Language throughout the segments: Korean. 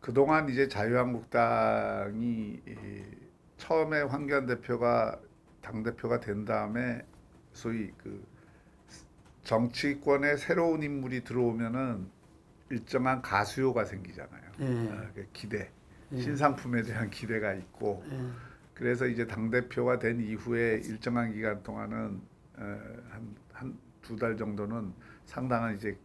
그동안 이제 자유한국당이 처음에 황교안 대표가 당 대표가 된 다음에 소위 그 정치권에 새로운 인물이 들어오면은 일정한 가수요가 생기잖아요. 예, 그 기대, 예, 신상품에 대한 기대가 있고, 예, 그래서 이제 당 대표가 된 이후에 일정한 기간 동안은 한 두 달 정도는 상당한 이제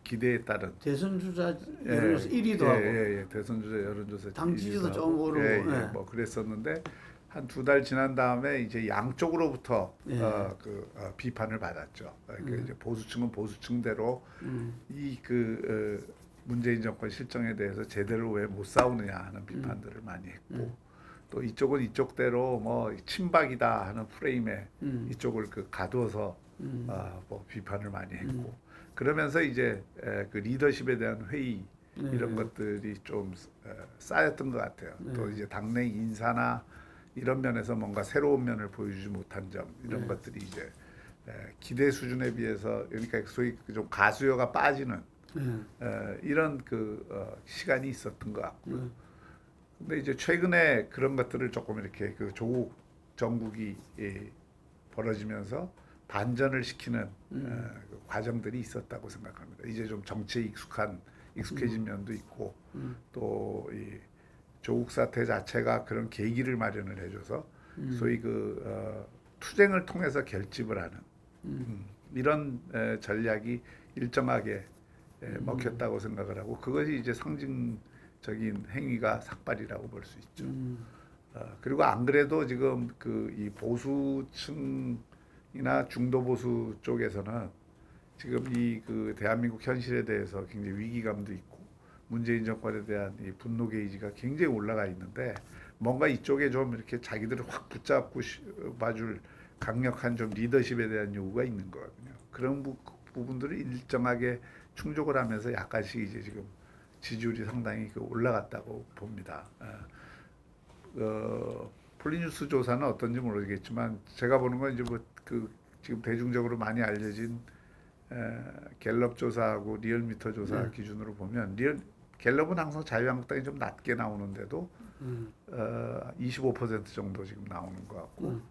기대에 따른 대선 주자 예, 여론조사 1위도 하고 대선 주자 여론조사 당 1위도 지지도 좀 하고 오르고, 예, 뭐 그랬었는데 한 두 달 지난 다음에 이제 양쪽으로부터 예, 비판을 받았죠. 그러니까 이제 보수층은 보수층대로 음, 문재인 정권 실정에 대해서 제대로 왜 못 싸우느냐 하는 비판들을 많이 했고, 또 이쪽은 이쪽대로 뭐 친박이다 하는 프레임에 이쪽을 가두어서 뭐 비판을 많이 했고, 그러면서 이제 그 리더십에 대한 회의 이런 것들이 좀 쌓였던 것 같아요. 또 이제 당내 인사나 이런 면에서 뭔가 새로운 면을 보여주지 못한 점 이런 것들이 이제 기대 수준에 비해서, 그러니까 소위 좀 가수요가 빠지는 이런 시간이 있었던 것 같고요. 근데 이제 최근에 그런 것들을 조금 이렇게 조국 정국이 벌어지면서 반전을 시키는 그 과정들이 있었다고 생각합니다. 이제 좀 정치에 익숙해진 면도 있고, 또 이 조국 사태 자체가 그런 계기를 마련을 해줘서 소위 투쟁을 통해서 결집을 하는 이런 전략이 일정하게 먹혔다고 생각을 하고, 그것이 이제 상징적인 행위가 삭발이라고 볼 수 있죠. 그리고 안 그래도 지금 이 보수층이나 중도 보수 쪽에서는 지금 이 대한민국 현실에 대해서 굉장히 위기감도 있고, 문재인 정권에 대한 이 분노 게이지가 굉장히 올라가 있는데, 뭔가 이쪽에 좀 이렇게 자기들을 확 붙잡고 봐줄 강력한 좀 리더십에 대한 요구가 있는 거거든요. 그런 부분들을 일정하게 충족을 하면서 약간씩 이제 지금 지지율이 상당히 올라갔다고 봅니다. 폴리뉴스 조사는 어떤지 모르겠지만 제가 보는 건 이제 지금 대중적으로 많이 알려진 갤럽 조사하고 리얼미터 조사 기준으로 보면, 갤럽은 항상 자유한국당이 좀 낮게 나오는데도 25% 정도 지금 나오는 것 같고,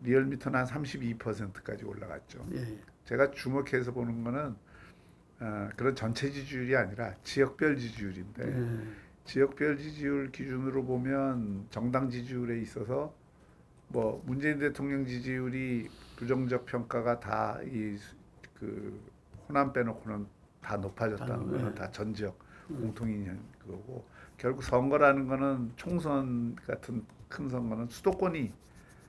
리얼미터는 한 32%까지 올라갔죠. 예, 제가 주목해서 보는 거는 그런 전체 지지율이 아니라 지역별 지지율인데, 지역별 지지율 기준으로 보면 정당 지지율에 있어서 뭐 문재인 대통령 지지율이 부정적 평가가 다 호남 빼놓고는 다 높아졌다는 거는 다 전 지역 공통인 거고, 결국 선거라는 거는 총선 같은 큰 선거는 수도권이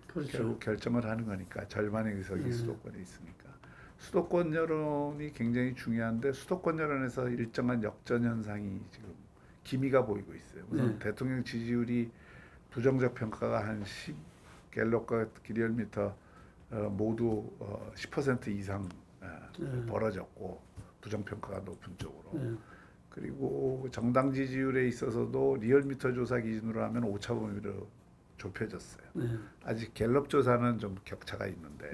그렇죠. 결국 결정을 하는 거니까, 절반의 의석이 수도권에 있으니까 수도권 여론이 굉장히 중요한데, 수도권 여론에서 일정한 역전 현상이 지금 기미가 보이고 있어요. 우선 대통령 지지율이 부정적 평가가 한 10, 갤럽과 리얼미터 모두 10% 이상 벌어졌고, 부정평가가 높은 쪽으로. 그리고 정당 지지율에 있어서도 리얼미터 조사 기준으로 하면 오차 범위로 좁혀졌어요. 아직 갤럽 조사는 좀 격차가 있는데,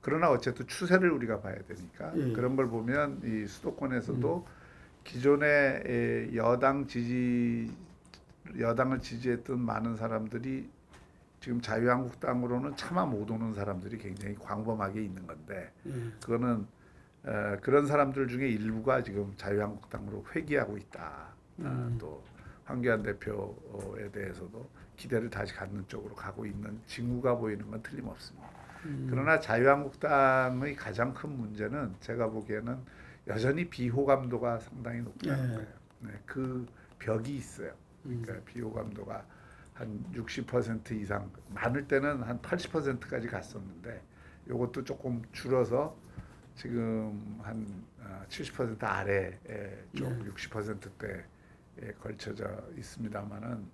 그러나 어쨌든 추세를 우리가 봐야 되니까 그런 걸 보면 이 수도권에서도 기존의 여당을 지지했던 많은 사람들이 지금 자유한국당으로는 차마 못 오는 사람들이 굉장히 광범하게 있는 건데, 그거는 그런 사람들 중에 일부가 지금 자유한국당으로 회귀하고 있다. 또 황교안 대표에 대해서도 기대를 다시 갖는 쪽으로 가고 있는 징후가 보이는 건 틀림없습니다. 그러나 자유한국당의 가장 큰 문제는 제가 보기에는 여전히 비호감도가 상당히 높다는 거예요. 네, 그 벽이 있어요. 그러니까 비호감도가 한 60% 이상, 많을 때는 한 80%까지 갔었는데, 이것도 조금 줄어서 지금 한 70% 아래에 좀 60%대에 걸쳐져 있습니다만은,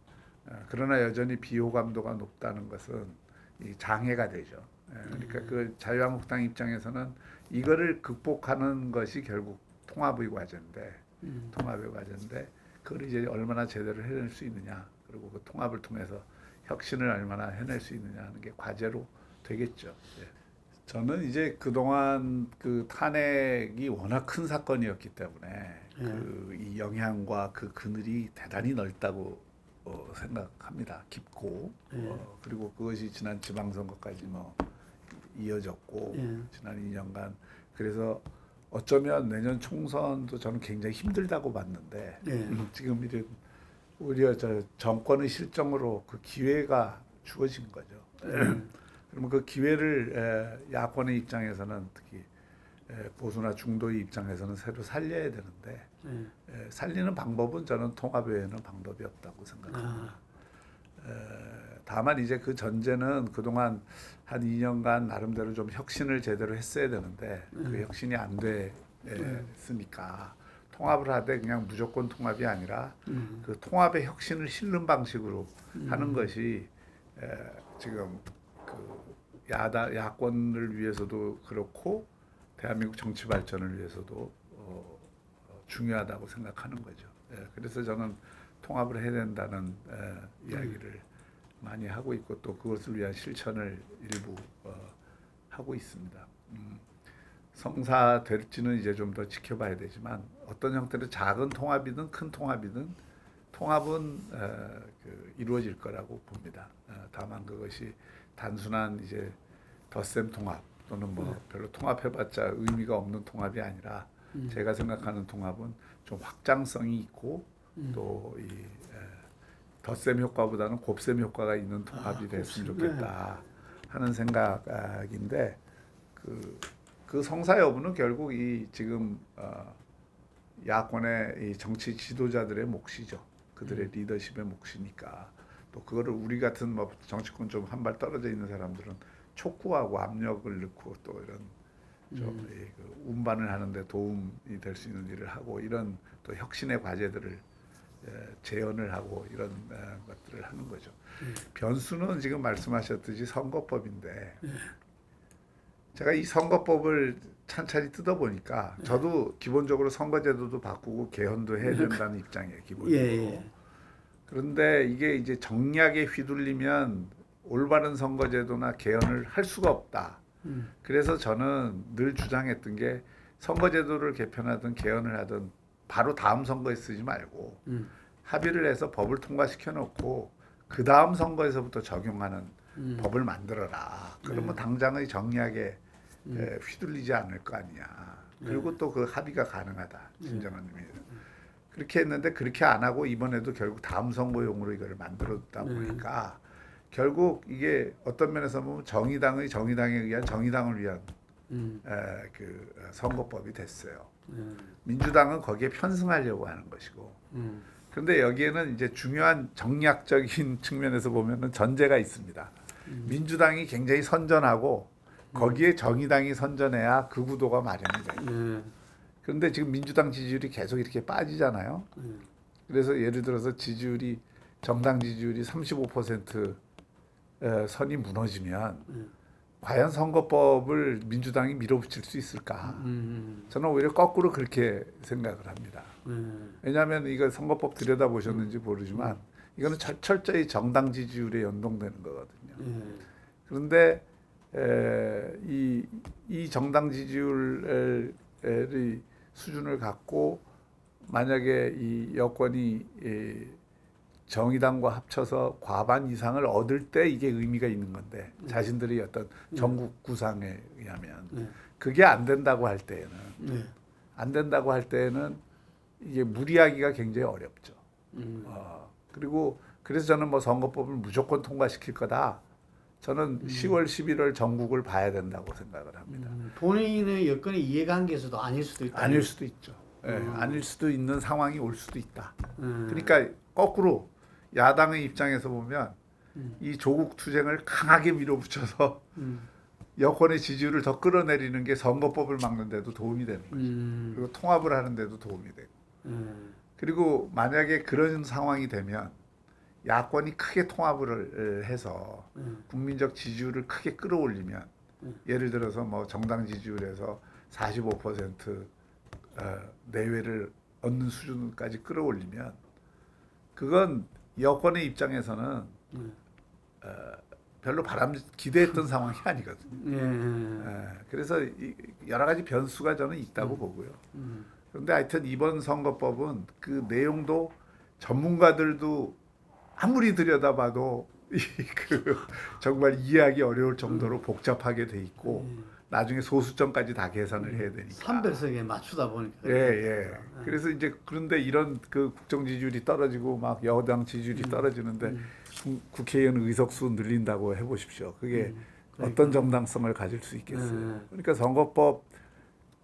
그러나 여전히 비호감도가 높다는 것은 이 장애가 되죠. 그러니까 그 자유한국당 입장에서는 이거를 극복하는 것이 결국 통합의 과제인데, 그걸 이제 얼마나 제대로 해낼 수 있느냐, 그리고 그 통합을 통해서 혁신을 얼마나 해낼 수 있느냐 하는 게 과제로 되겠죠. 예. 저는 이제 그동안 탄핵이 워낙 큰 사건이었기 때문에 이 영향과 그 그늘이 대단히 넓다고 생각합니다. 깊고 그리고 그것이 지난 지방선거까지 뭐 이어졌고 지난 2년간 그래서 어쩌면 내년 총선도 저는 굉장히 힘들다고 봤는데 지금 이런 오히려 저 정권의 실정으로 그 기회가 주어진 거죠. 그러면 그 기회를 야권의 입장에서는 특히 보수나 중도의 입장에서는 새로 살려야 되는데 살리는 방법은 저는 통합 외에는 방법이 없다고 생각합니다. 다만 이제 그 전제는 그동안 한 2년간 나름대로 좀 혁신을 제대로 했어야 되는데 그 혁신이 안 됐으니까 통합을 하되 그냥 무조건 통합이 아니라 그 통합의 혁신을 실는 방식으로 하는 것이 지금 그 야권을 위해서도 그렇고 대한민국 정치 발전을 위해서도 중요하다고 생각하는 거죠. 그래서 저는 통합을 해야 된다는 이야기를 많이 하고 있고 또 그것을 위한 실천을 일부 하고 있습니다. 성사될지는 이제 좀 더 지켜봐야 되지만 어떤 형태로 작은 통합이든 큰 통합이든 통합은 이루어질 거라고 봅니다. 다만 그것이 단순한 이제 덧셈 통합 또는 뭐 별로 통합해봤자 의미가 없는 통합이 아니라 제가 생각하는 통합은 좀 확장성이 있고 또 이 덧셈 효과보다는 곱셈 효과가 있는 통합이 됐으면 좋겠다 하는 생각인데 그 성사 여부는 결국 이 지금 야권의 이 정치 지도자들의 몫이죠. 그들의 리더십의 몫이니까 또 그거를 우리 같은 뭐 정치권 좀 한 발 떨어져 있는 사람들은 촉구하고 압력을 넣고 또 이런 좀 그 운반을 하는데 도움이 될 수 있는 일을 하고 이런 또 혁신의 과제들을 재현을 하고 이런 것들을 하는 거죠. 변수는 지금 말씀하셨듯이 선거법인데 제가 이 선거법을 찬찬히 뜯어보니까 저도 기본적으로 선거제도도 바꾸고 개헌도 해야 된다는 입장이에요. 기본적으로. 그런데 이게 이제 정략에 휘둘리면 올바른 선거제도나 개헌을 할 수가 없다. 그래서 저는 늘 주장했던 게 선거제도를 개편하든 개헌을 하든 바로 다음 선거에 쓰지 말고 합의를 해서 법을 통과시켜 놓고 그 다음 선거에서부터 적용하는 법을 만들어라. 그러면 당장의 정략에 휘둘리지 않을 거 아니냐. 그리고 또 그 합의가 가능하다. 진정한 의미에서. 그렇게 했는데 그렇게 안 하고 이번에도 결국 다음 선거용으로 이걸 만들었다 보니까 결국 이게 어떤 면에서 보면 정의당에 의한 정의당을 위한 그 선거법이 됐어요. 민주당은 거기에 편승하려고 하는 것이고. 그런데 여기에는 이제 중요한 정략적인 측면에서 보면은 전제가 있습니다. 민주당이 굉장히 선전하고 거기에 정의당이 선전해야 그 구도가 마련이 돼요. 그런데 지금 민주당 지지율이 계속 이렇게 빠지잖아요. 그래서 예를 들어서 지지율이 정당 지지율이 35% 선이 무너지면 과연 선거법을 민주당이 밀어붙일 수 있을까? 저는 오히려 거꾸로 그렇게 생각을 합니다. 왜냐하면 이거 선거법 들여다보셨는지 모르지만 이거는 철저히 정당 지지율에 연동되는 거거든요. 그런데 이 정당 지지율의 수준을 갖고 만약에 이 여권이 정의당과 합쳐서 과반 이상을 얻을 때 이게 의미가 있는 건데 자신들이 어떤 전국 구상에 의하면 그게 안 된다고 할 때에는 이게 무리하기가 굉장히 어렵죠. 그리고 그래서 저는 뭐 선거법을 무조건 통과시킬 거다. 저는 10월, 11월 전국을 봐야 된다고 생각을 합니다. 본인의 여건의 이해관계에서도 아닐 수도 있다. 아닐 수도 있죠. 아닐 수도 있는 상황이 올 수도 있다. 그러니까 거꾸로 야당의 입장에서 보면 이 조국 투쟁을 강하게 밀어붙여서 여권의 지지율을 더 끌어내리는 게 선거법을 막는 데도 도움이 되는 거죠. 그리고 통합을 하는 데도 도움이 되고. 그리고 만약에 그런 상황이 되면 야권이 크게 통합을 해서 국민적 지지율을 크게 끌어올리면 예를 들어서 뭐 정당 지지율에서 45% 내외를 얻는 수준까지 끌어올리면 그건 여권의 입장에서는 별로 기대했던 상황이 아니거든요. 그래서 여러 가지 변수가 저는 있다고 보고요. 그런데 하여튼 이번 선거법은 그 내용도 전문가들도 아무리 들여다봐도 그 정말 이해하기 어려울 정도로 복잡하게 돼 있고 나중에 소수점까지 다 계산을 해야 되니까. 300석에 맞추다 보니까. 예, 예. 그래서 이제 그런데 이런 그 국정 지지율이 떨어지고 막 여당 지지율이 떨어지는데 국회의원 의석수 늘린다고 해보십시오. 그게 어떤 정당성을 가질 수 있겠어요. 그러니까 선거법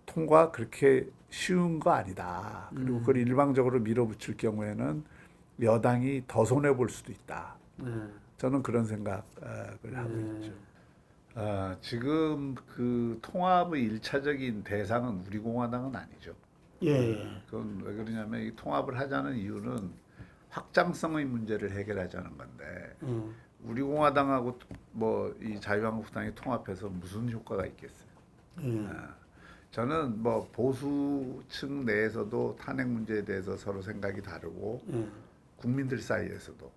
통과 그렇게 쉬운 거 아니다. 그리고 그걸 일방적으로 밀어붙일 경우에는 여당이 더 손해 볼 수도 있다. 저는 그런 생각을 하고 있죠. 지금 그 통합의 일차적인 대상은 우리 공화당은 아니죠. 예. 그건 왜 그러냐면 이 통합을 하자는 이유는 확장성의 문제를 해결하자는 건데 우리 공화당하고 뭐 이 자유한국당이 통합해서 무슨 효과가 있겠어요? 저는 뭐 보수층 내에서도 탄핵 문제에 대해서 서로 생각이 다르고 국민들 사이에서도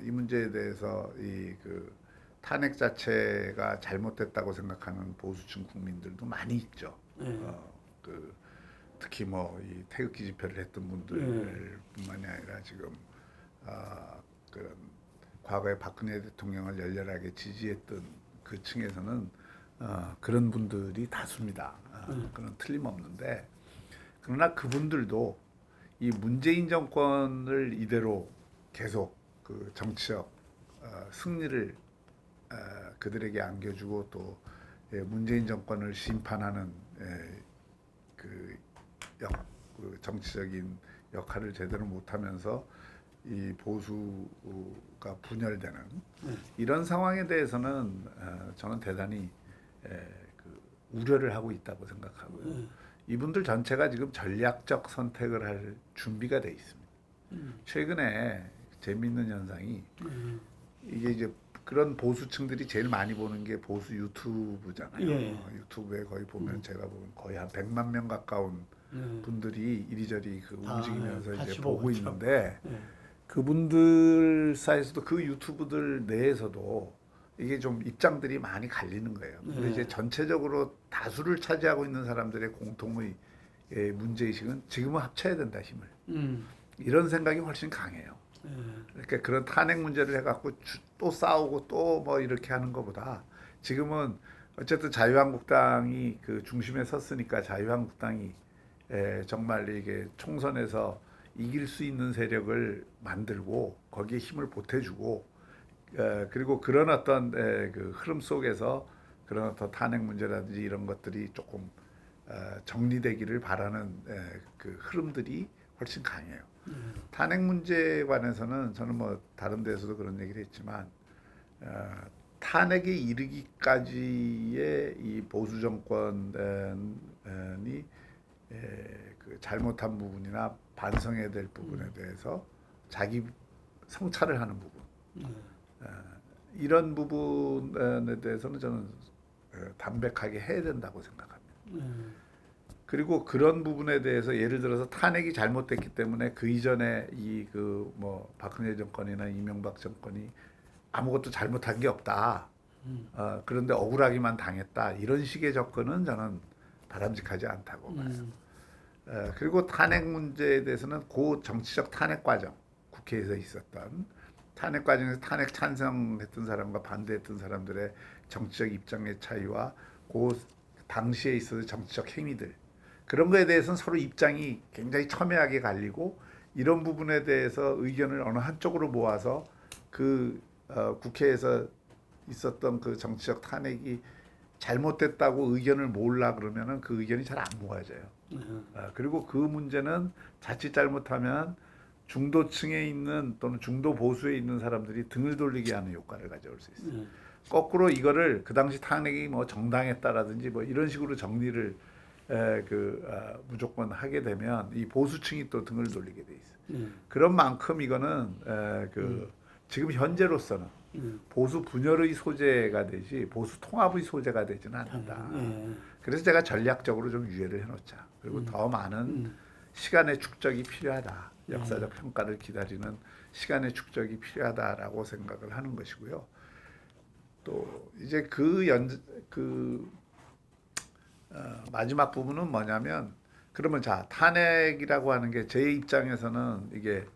이 문제에 대해서 이 그 탄핵 자체가 잘못됐다고 생각하는 보수층 국민들도 많이 있죠. 그 특히 뭐 이 태극기 집회를 했던 분들뿐만이 아니라 지금 그런 과거에 박근혜 대통령을 열렬하게 지지했던 그 층에서는 그런 분들이 다수입니다. 그건 틀림없는데 그러나 그분들도 이 문재인 정권을 이대로 계속 그 정치적 승리를 그들에게 안겨주고 또 문재인 정권을 심판하는 그 정치적인 역할을 제대로 못하면서 이 보수가 분열되는 이런 상황에 대해서는 저는 대단히 그 우려를 하고 있다고 생각하고요. 이분들 전체가 지금 전략적 선택을 할 준비가 돼 있습니다. 최근에 재미있는 현상이 이게 이제 그런 보수층들이 제일 많이 보는 게 보수 유튜브잖아요. 유튜브에 거의 보면 제가 보면 거의 한 100만 명 가까운 분들이 이리저리 그 움직이면서 이제 보고 있는데 그분들 사이에서도 그 유튜브들 내에서도 이게 좀 입장들이 많이 갈리는 거예요. 근데 이제 전체적으로 다수를 차지하고 있는 사람들의 공통의 문제의식은 지금은 합쳐야 된다 힘을. 이런 생각이 훨씬 강해요. 그러니까 그런 탄핵 문제를 해갖고 또 싸우고 또 뭐 이렇게 하는 것보다 지금은 어쨌든 자유한국당이 그 중심에 섰으니까 자유한국당이 정말 이게 총선에서 이길 수 있는 세력을 만들고 거기에 힘을 보태주고 그리고 그런 어떤 그 흐름 속에서 그런 어떤 탄핵 문제라든지 이런 것들이 조금 정리되기를 바라는 그 흐름들이 훨씬 강해요. 탄핵 문제에 관해서는 저는 뭐 다른 데서도 그런 얘기를 했지만 탄핵에 이르기까지의 이 보수 정권이 그 잘못한 부분이나 반성해야 될 부분에 대해서 자기 성찰을 하는 부분 이런 부분에 대해서는 저는 담백하게 해야 된다고 생각합니다. 그리고 그런 부분에 대해서 예를 들어서 탄핵이 잘못됐기 때문에 그 이전에 이 그 뭐 박근혜 정권이나 이명박 정권이 아무것도 잘못한 게 없다. 그런데 억울하기만 당했다. 이런 식의 접근은 저는 바람직하지 않다고 봐요. 그리고 탄핵 문제에 대해서는 그 정치적 탄핵 과정, 국회에서 있었던 탄핵 과정에서 탄핵 찬성했던 사람과 반대했던 사람들의 정치적 입장의 차이와 그 당시에 있어서 정치적 행위들 그런 거에 대해서는 서로 입장이 굉장히 첨예하게 갈리고 이런 부분에 대해서 의견을 어느 한쪽으로 모아서 그 국회에서 있었던 그 정치적 탄핵이 잘못됐다고 의견을 모으려 그러면은 그 의견이 잘 안 모아져요. 그리고 그 문제는 자칫 잘못하면 중도층에 있는 또는 중도 보수에 있는 사람들이 등을 돌리게 하는 효과를 가져올 수 있어요. 거꾸로 이거를 그 당시 탄핵이 뭐 정당했다라든지 뭐 이런 식으로 정리를 무조건 하게 되면 이 보수층이 또 등을 돌리게 돼 있어요. 그런 만큼 이거는 지금 현재로서는 보수 분열의 소재가 되지 보수 통합의 소재가 되지는 않는다. 그래서 제가 전략적으로 좀 유예를 해놓자. 그리고 더 많은 시간의 축적이 필요하다. 역사적 평가를 기다리는 시간의 축적이 필요하다라고 생각을 하는 것이고요. 또 이제 마지막 부분은 뭐냐면 그러면 자 탄핵이라고 하는 게 제 입장에서는 이게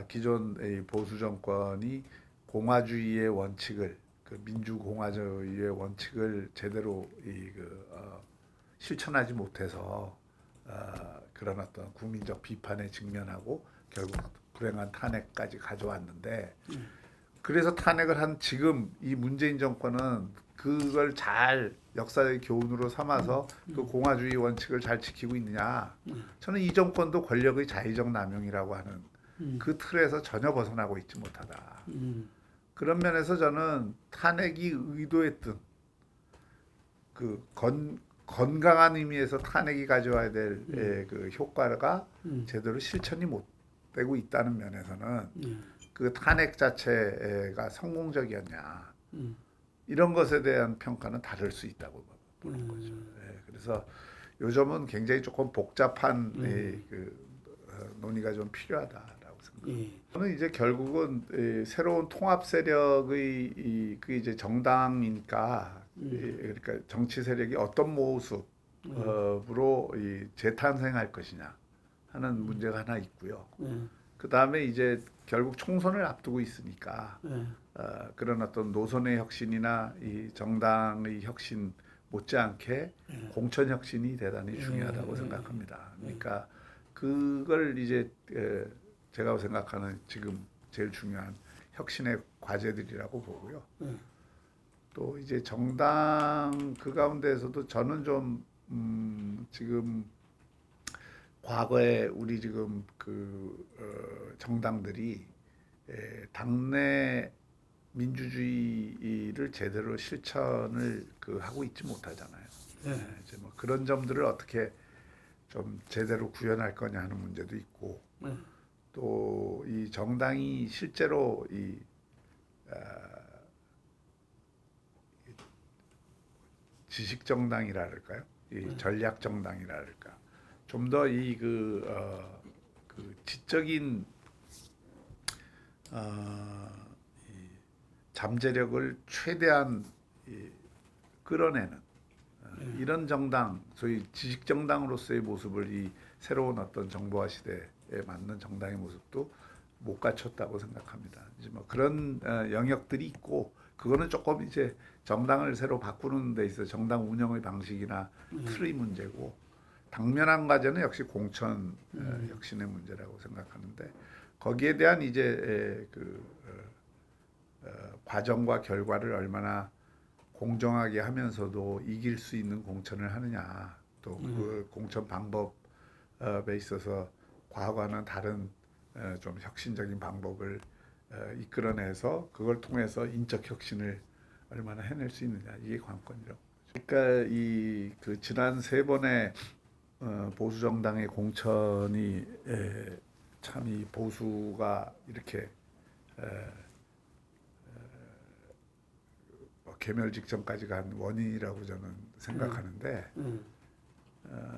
기존 이 보수 정권이 공화주의의 원칙을 그 민주공화주의의 원칙을 제대로 실천하지 못해서 그런 어떤 국민적 비판에 직면하고 결국 불행한 탄핵까지 가져왔는데 그래서 탄핵을 한 지금 이 문재인 정권은 그걸 잘 역사의 교훈으로 삼아서 그 공화주의 원칙을 잘 지키고 있느냐? 저는 이 정권도 권력의 자의적 남용이라고 하는 그 틀에서 전혀 벗어나고 있지 못하다. 그런 면에서 저는 탄핵이 의도했던 그 건강한 의미에서 탄핵이 가져와야 될 그 효과가 제대로 실천이 못 되고 있다는 면에서는 그 탄핵 자체가 성공적이었냐 이런 것에 대한 평가는 다를 수 있다고 보는 거죠. 그래서 요즘은 굉장히 조금 복잡한 논의가 좀 필요하다라고 생각합니다. 저는 이제 결국은 새로운 통합 세력의 그 이제 정당이니까 그러니까 정치 세력이 어떤 모습으로 재탄생할 것이냐 하는 문제가 하나 있고요. 그 다음에 이제 결국 총선을 앞두고 있으니까 그런 어떤 노선의 혁신이나 이 정당의 혁신 못지않게 공천 혁신이 대단히 중요하다고 생각합니다. 그러니까 그걸 이제 제가 생각하는 지금 제일 중요한 혁신의 과제들이라고 보고요. 또 이제 정당 그 가운데에서도 저는 좀 지금 과거에 우리 지금 정당들이 당내 민주주의를 제대로 실천을 하고 있지 못하잖아요. 이제 뭐 그런 점들을 어떻게 좀 제대로 구현할 거냐 하는 문제도 있고 또 이 정당이 실제로 지식 정당이라 할까요? 이 전략 정당이라 할까? 좀 더 그 지적인 잠재력을 최대한 끌어내는 이런 정당, 소위 지식 정당으로서의 모습을 이 새로운 어떤 정보화 시대에 맞는 정당의 모습도 못 갖췄다고 생각합니다. 이제 뭐 그런 영역들이 있고 그거는 조금 이제 정당을 새로 바꾸는 데 있어 정당 운영의 방식이나 틀의 문제고 당면한 과제는 역시 공천 혁신의 문제라고 생각하는데 거기에 대한 이제 과정과 결과를 얼마나 공정하게 하면서도 이길 수 있는 공천을 하느냐 또 그 공천 방법에 있어서 과거와는 다른 좀 혁신적인 방법을 이끌어내서 그걸 통해서 인적 혁신을 얼마나 해낼 수 있느냐 이게 관건이라고. 그러니까 그 지난 세 번의 보수 정당의 공천이 참 이 보수가 이렇게 개멸 직전까지 간 원인이라고 저는 생각하는데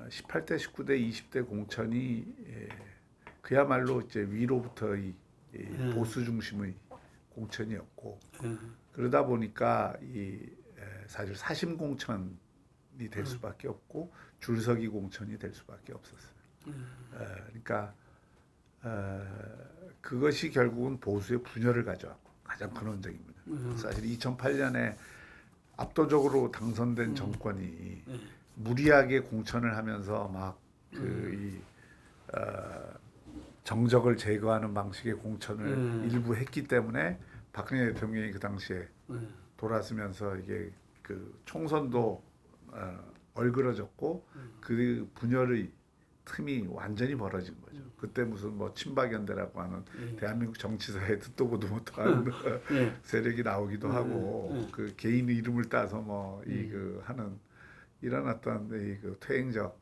18대, 19대, 20대 공천이 그야말로 이제 위로부터의 보수 중심의 공천이었고 그러다 보니까 사실 사심 공천이 될 수밖에 없고 줄서기 공천이 될 수밖에 없었어요. 그러니까 그것이 결국은 보수의 분열을 가져왔고 가장 근원적인 분열. 사실 2008년에 압도적으로 당선된 정권이 무리하게 공천을 하면서 막 정적을 제거하는 방식의 공천을 일부 했기 때문에 박근혜 대통령이 그 당시에 돌아서면서 이게 그 총선도 얼그러졌고 그 분열의 틈이 완전히 벌어진 거죠. 그때 무슨 뭐 친박연대라고 하는 대한민국 정치사에 듣도 보도 못한 세력이 나오기도 하고 그 개인 이름을 따서 뭐 하는 이런 어떤 그 퇴행적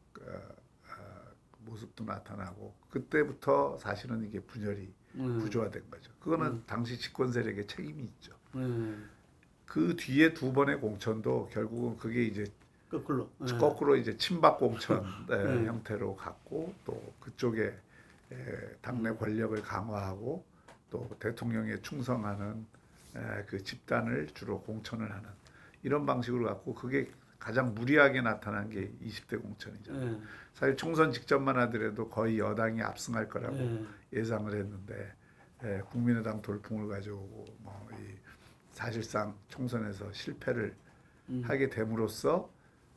모습도 나타나고 그때부터 사실은 이게 분열이 구조화된 거죠. 그거는 당시 집권 세력의 책임이 있죠. 그 뒤에 두 번의 공천도 결국은 그게 이제 거꾸로 이제 친박 공천 형태로 갔고 또 그쪽에 당내 권력을 강화하고 또 대통령에 충성하는 그 집단을 주로 공천을 하는 이런 방식으로 갔고 그게 가장 무리하게 나타난 게 20대 공천이잖아요. 예. 사실 총선 직전만 하더라도 거의 여당이 압승할 거라고 예. 예상을 했는데 국민의당 돌풍을 가져오고 이 사실상 총선에서 실패를 하게 됨으로써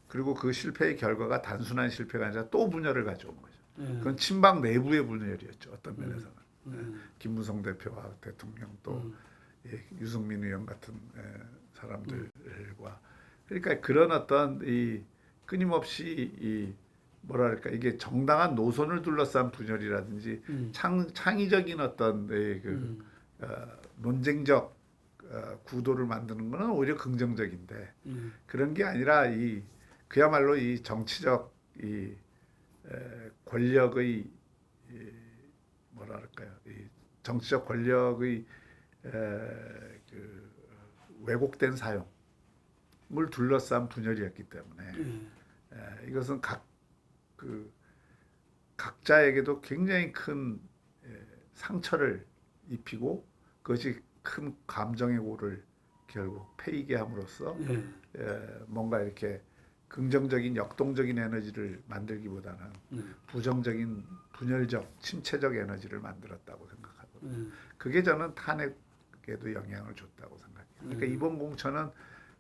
그리고 그 실패의 결과가 단순한 실패가 아니라 또 분열을 가져온 거죠. 그건 친박 내부의 분열이었죠. 어떤 면에서는 김무성 대표와 대통령 또 유승민 의원 같은 사람들과 그러니까 그런 어떤 이 끊임없이 이 뭐랄까 이게 정당한 노선을 둘러싼 분열이라든지 창의적인 어떤 논쟁적 구도를 만드는 것은 오히려 긍정적인데 그런 게 아니라 이 그야말로 이 정치적 이 권력의 뭐랄까요 이 정치적 권력의 그 왜곡된 사용을 둘러싼 분열이었기 때문에 이것은 각자에게도 굉장히 큰 상처를 입히고 그것이 큰 감정의 고를 결국 패이게 함으로써 뭔가 이렇게 긍정적인 역동적인 에너지를 만들기보다는 부정적인 분열적 침체적 에너지를 만들었다고 생각하거든요. 그게 저는 탄핵에도 영향을 줬다고 생각해요. 그러니까 이번 공천은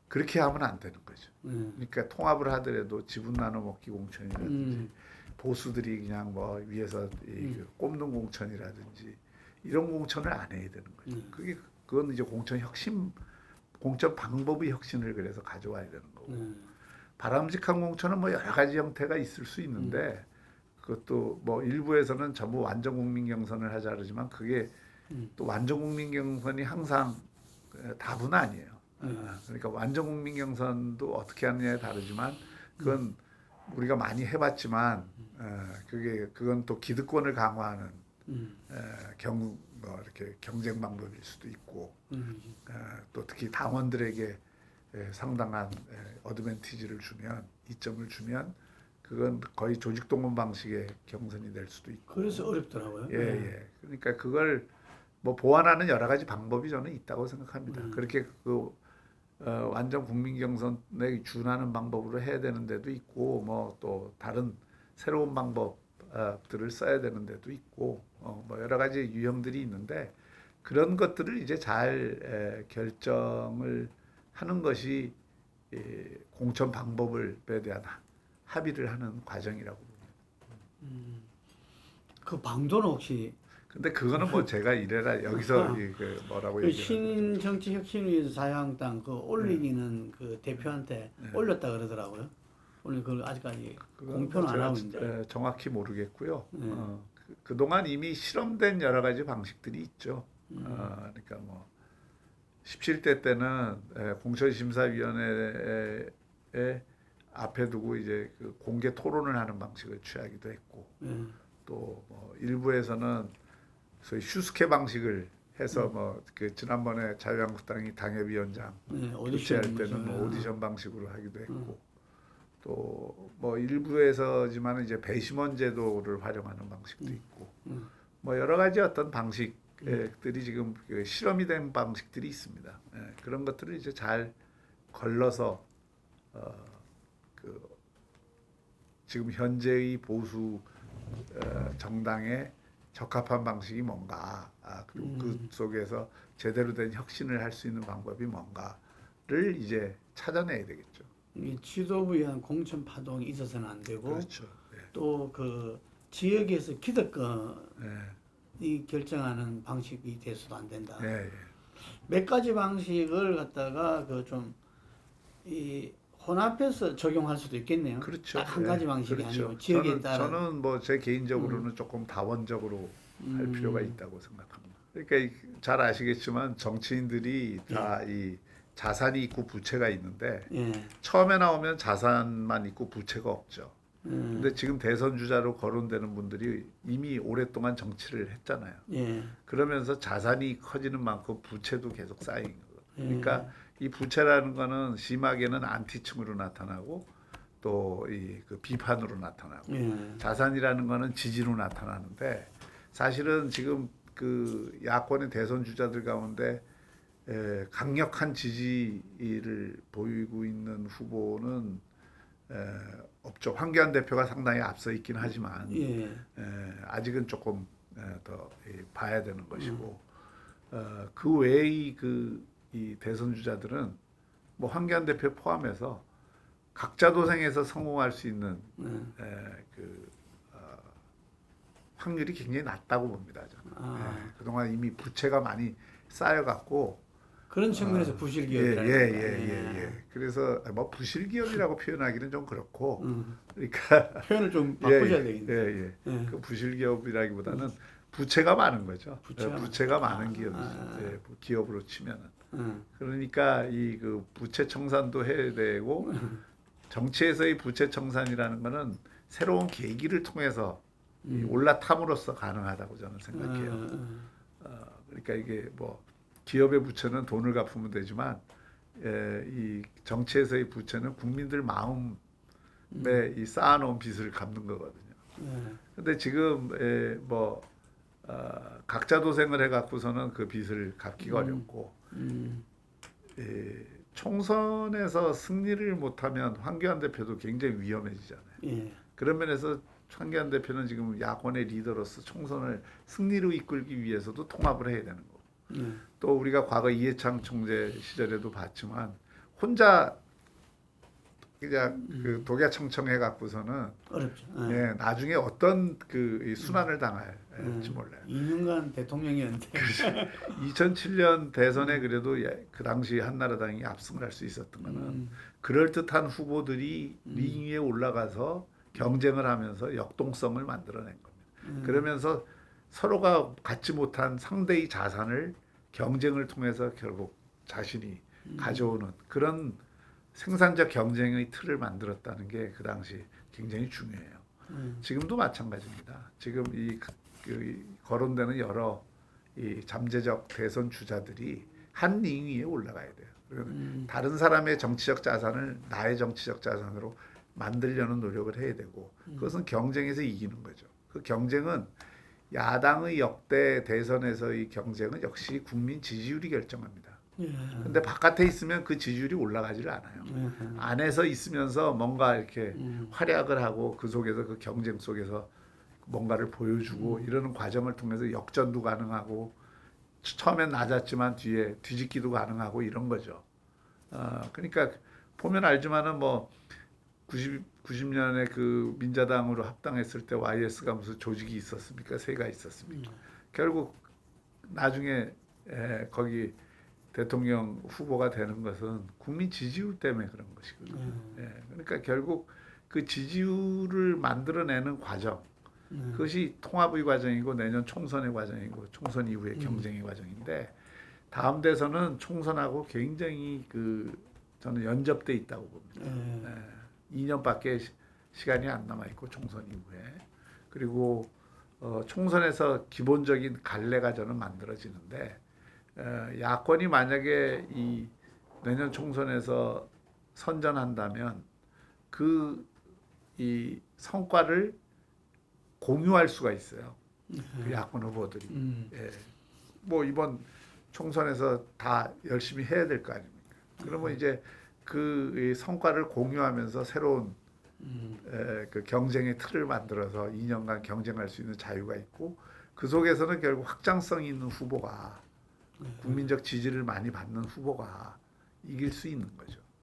그렇게 하면 안 되는 거죠. 그러니까 통합을 하더라도 지분 나눠 먹기 공천이라든지 보수들이 그냥 뭐 위에서 꼽는 공천이라든지 이런 공천을 안 해야 되는 거죠. 그건 이제 공천 혁신, 공천 방법의 혁신을 그래서 가져와야 되는 거고 바람직한 공천은 뭐 여러 가지 형태가 있을 수 있는데 그것도 뭐 일부에서는 전부 완전 국민 경선을 하자 그러지만 그게 또 완전 국민 경선이 항상 답은 아니에요. 그러니까 완전 국민 경선도 어떻게 하느냐에 다르지만 그건 우리가 많이 해봤지만 그건 또 기득권을 강화하는 이렇게 경쟁 방법일 수도 있고 또 특히 당원들에게 상당한 어드밴티지를 주면 이점을 주면 그건 거의 조직 동원 방식의 경선이 될 수도 있고 그래서 어렵더라고요. 예. 그러니까 그걸 뭐 보완하는 여러 가지 방법이 저는 있다고 생각합니다. 그렇게 완전 국민 경선에 준하는 방법으로 해야 되는 데도 있고 뭐 또 다른 새로운 방법들을 써야 되는 데도 있고 뭐 여러 가지 유형들이 있는데 그런 것들을 이제 잘 결정을 하는 것이 공천 방법에 대한 합의를 하는 과정이라고 봅니다. 그 방도는 혹시 근데 그거는 뭐 제가 이래라 여기서 뭐라고 얘기하는 신정치혁신위에서 자유한국당 그 올리기는 그 대표한테 올렸다 그러더라고요. 오늘 그걸 아직까지 공표는 안 하고 있는데 정확히 모르겠고요. 그동안 이미 실험된 여러 가지 방식들이 있죠. 그러니까 뭐 17대 때는 공천심사위원회에 앞에 두고 이제 그 공개 토론을 하는 방식을 취하기도 했고 또 뭐 일부에서는 소위 슈스케 방식을 해서 뭐 그 지난번에 자유한국당이 당협위원장 교체할 때는 뭐 오디션 방식으로 하기도 했고 또 뭐 일부에서지만 이제 배심원 제도를 활용하는 방식도 있고 뭐 여러 가지 어떤 방식들이 지금 실험이 된 방식들이 있습니다. 그런 것들을 이제 잘 걸러서 지금 현재의 보수 정당에 적합한 방식이 뭔가 그리고 그 속에서 제대로 된 혁신을 할 수 있는 방법이 뭔가를 이제 찾아내야 되겠죠. 이 지도부에 의한 공천 파동이 있어서는 안 되고 그렇죠. 또 그 지역에서 기득권이 결정하는 방식이 돼서도 안 된다. 몇 가지 방식을 갖다가 그 좀 이 혼합해서 적용할 수도 있겠네요. 그렇죠. 딱 한 가지 방식이 그렇죠. 아니고 지역에 따라. 저는 뭐 제 개인적으로는 조금 다원적으로 할 필요가 있다고 생각합니다. 그러니까 잘 아시겠지만 정치인들이 다 이 자산이 있고 부채가 있는데 처음에 나오면 자산만 있고 부채가 없죠. 근데 지금 대선 주자로 거론되는 분들이 이미 오랫동안 정치를 했잖아요. 그러면서 자산이 커지는 만큼 부채도 계속 쌓인 거예요. 그러니까 이 부채라는 거는 심하게는 안티층으로 나타나고 또 그 비판으로 나타나고 자산이라는 거는 지지로 나타나는데 사실은 지금 그 야권의 대선 주자들 가운데 강력한 지지를 보이고 있는 후보는 없죠. 황교안 대표가 상당히 앞서 있긴 하지만 예. 아직은 조금 더 봐야 되는 것이고 그 외의 이 대선 주자들은 뭐 황교안 대표 포함해서 각자 도생에서 성공할 수 있는 확률이 굉장히 낮다고 봅니다. 저는. 그동안 이미 부채가 많이 쌓여갖고 그런 측면에서 부실 기업이라는 예. 그래서 뭐 부실 기업이라고 표현하기는 좀 그렇고, 그러니까 표현을 좀 바꾸셔야 되겠네요. 그 부실 기업이라기보다는 부채가 많은 거죠. 부채가 많은 기업이죠. 기업으로 치면은. 그러니까 이 그 부채 청산도 해야 되고 정치에서의 부채 청산이라는 거는 새로운 계기를 통해서 올라탐으로써 가능하다고 저는 생각해요. 그러니까 이게 뭐 기업의 부채는 돈을 갚으면 되지만 이 정치에서의 부채는 국민들 마음에 이 쌓아놓은 빚을 갚는 거거든요. 근데 지금 각자 도생을 해갖고서는 그 빚을 갚기가 어렵고 총선에서 승리를 못하면 황교안 대표도 굉장히 위험해지잖아요. 그런 면에서 황교안 대표는 지금 야권의 리더로서 총선을 승리로 이끌기 위해서도 통합을 해야 되는 거고 또 우리가 과거 이해창 총재 시절에도 봤지만 혼자 그냥 그 독야청청해 갖고서는 어렵죠. 나중에 어떤 그 순환을 당할지 몰라요. 2년간 대통령이었는데 2007년 대선에 그래도 그 당시 한나라당이 압승을 할 수 있었던 거는 그럴듯한 후보들이 링 위에 올라가서 경쟁을 하면서 역동성을 만들어낸 겁니다. 그러면서 서로가 갖지 못한 상대의 자산을 경쟁을 통해서 결국 자신이 가져오는 그런 생산적 경쟁의 틀을 만들었다는 게 그 당시 굉장히 중요해요. 지금도 마찬가지입니다. 지금 그 거론되는 여러 이 잠재적 대선 주자들이 한 링 위에 올라가야 돼요. 다른 사람의 정치적 자산을 나의 정치적 자산으로 만들려는 노력을 해야 되고 그것은 경쟁에서 이기는 거죠. 그 경쟁은 야당의 역대 대선에서의 경쟁은 역시 국민 지지율이 결정합니다. 근데 바깥에 있으면 그 지지율이 올라가지를 않아요. 안에서 있으면서 뭔가 이렇게 활약을 하고 그 속에서 그 경쟁 속에서 뭔가를 보여주고 이러는 과정을 통해서 역전도 가능하고 처음엔 낮았지만 뒤에 뒤집기도 가능하고 이런 거죠. 그러니까 보면 알지만은 뭐 90년에 그 민자당으로 합당했을 때 YS가 무슨 조직이 있었습니까? 새가 있었습니까? 결국 나중에 거기 대통령 후보가 되는 것은 국민 지지율 때문에 그런 것이거든요. 그러니까 결국 그 지지율을 만들어내는 과정, 그것이 통합의 과정이고 내년 총선의 과정이고 총선 이후의 경쟁의 과정인데 다음 대선은 총선하고 굉장히 저는 연접돼 있다고 봅니다. 2년밖에 시간이 안 남아 있고 총선 이후에 그리고 총선에서 기본적인 갈래가 저는 만들어지는데 야권이 만약에 이 내년 총선에서 선전한다면 이 성과를 공유할 수가 있어요. 그 야권 후보들이. 뭐 이번 총선에서 다 열심히 해야 될 거 아닙니까? 그러면 이제 그 성과를 공유하면서 새로운 그 경쟁의 틀을 만들어서 2년간 경쟁할 수 있는 자유가 있고 그 속에서는 결국 확장성 있는 후보가 국민적 지지를 많이 받는 후보가 이길 수 있는 거죠.